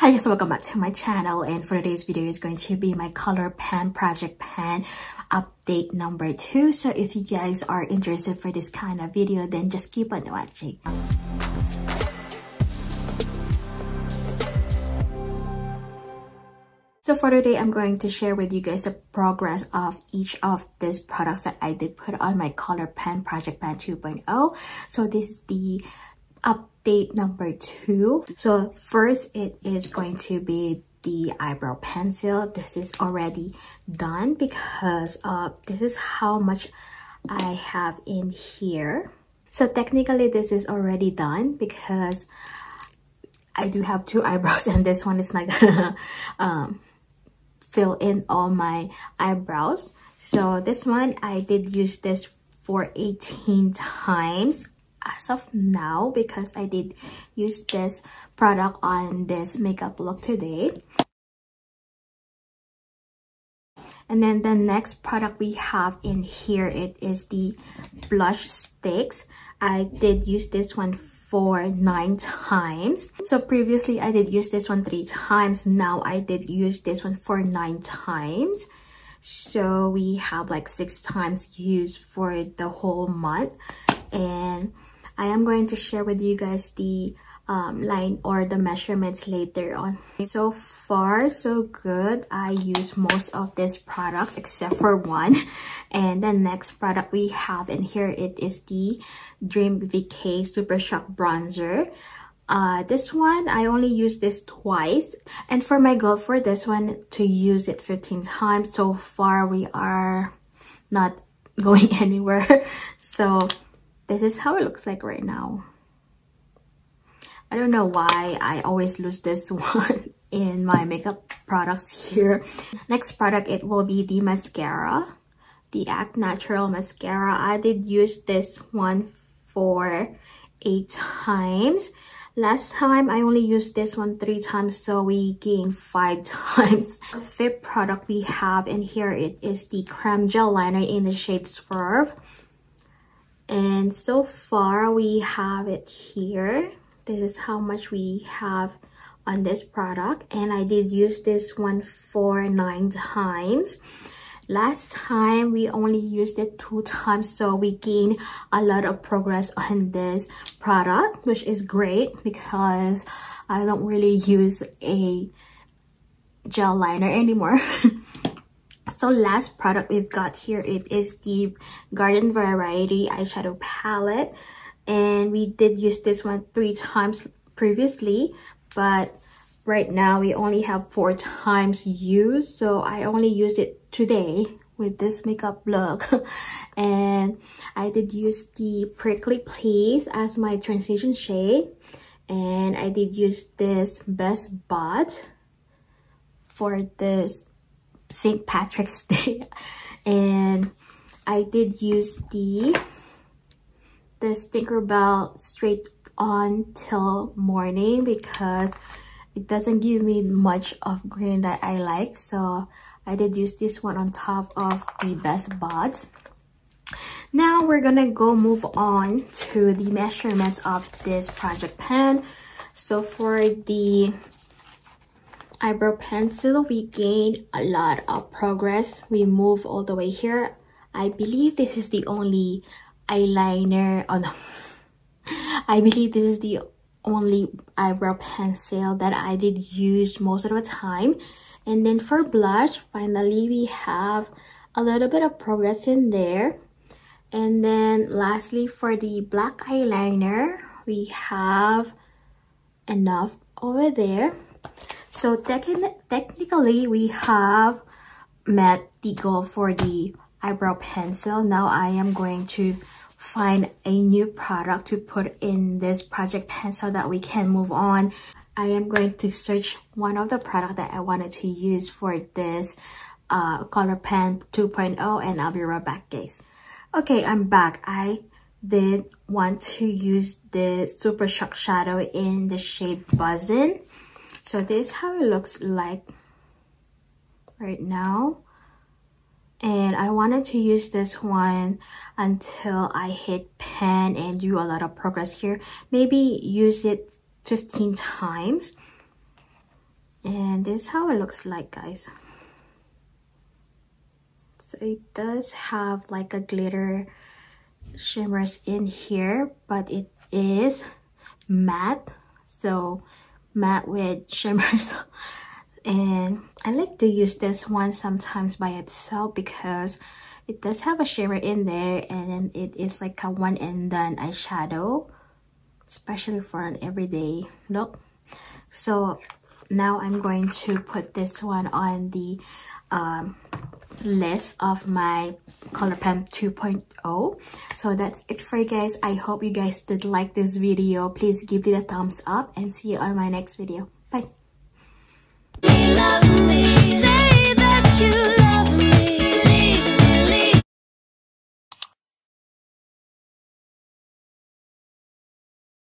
Hi guys, welcome back to my channel, and for today's video is going to be my Colourpan project pan update number 2. So if you guys are interested for this kind of video, then just keep on watching. So for today, I'm going to share with you guys the progress of each of these products that I did put on my Colourpan project pan 2.0. So this is the update number 2. So first, it is going to be the eyebrow pencil. This is already done because this is how much I have in here. So technically this is already done because I do have 2 eyebrows and this one is not gonna fill in all my eyebrows. So this one, I did use this for 18 times as of now because I did use this product on this makeup look today. And then the next product we have in here, it is the blush sticks. I did use this one for 9 times. So previously I did use this one 3 times. Now I did use this one for 9 times. So we have like 6 times used for the whole month. And I am going to share with you guys the line or the measurements later on. So far, so good. I use most of these products except for one. And the next product we have in here, it is the Dream VK Super Shock Bronzer. This one, I only used this twice. And for my goal for this one, to use it 15 times. So far, we are not going anywhere. So this is how it looks like right now. I don't know why I always lose this one in my makeup products here. Next product, it will be the mascara, the Act Natural mascara. I did use this one for 8 times. Last time I only used this one 3 times, so we gained 5 times. The fifth product we have in here, it is the creme gel liner in the shade Swerve. And so far we have it here. This is how much we have on this product, and I did use this one for 9 times. Last time we only used it 2 times, so we gained a lot of progress on this product, which is great because I don't really use a gel liner anymore. So last product we've got here, it is the Garden Variety eyeshadow palette, and we did use this one 3 times previously, but right now we only have 4 times used, so I only used it today with this makeup look. And I did use the Prickly Please as my transition shade, and I did use this Best Bud for this St. Patrick's Day. And I did use the Tinkerbell Straight On Till Morning because it doesn't give me much of green that I like, so I did use this one on top of the Best Buds. Now we're gonna go move on to the measurements of this project pan. So for the eyebrow pencil, we gained a lot of progress. We moved all the way here. I believe this is the only eyeliner. Oh no, I believe this is the only eyebrow pencil that I did use most of the time. And then for blush, finally we have a little bit of progress in there. And then lastly, for the black eyeliner, we have enough over there. So technically we have met the goal for the eyebrow pencil. Now I am going to find a new product to put in this project pen so that we can move on. I am going to search one of the products that I wanted to use for this Colourpan 2.0, and I'll be right back, guys. Okay, I'm back. I did want to use the Super Shock shadow in the shade Buzzin'. So this is how it looks like right now. And I wanted to use this one until I hit pan and do a lot of progress here. Maybe use it 15 times. And this is how it looks like, guys. So it does have like a glitter shimmers in here, but it is matte, so matte with shimmers. And I like to use this one sometimes by itself because it does have a shimmer in there, and then it is like a one and done eyeshadow, especially for an everyday look. So now I'm going to put this one on the list of my Colourpan 2.0. So that's it for you guys. I hope you guys did like this video. Please give it a thumbs up and see you on my next video. Bye. Love me, say that you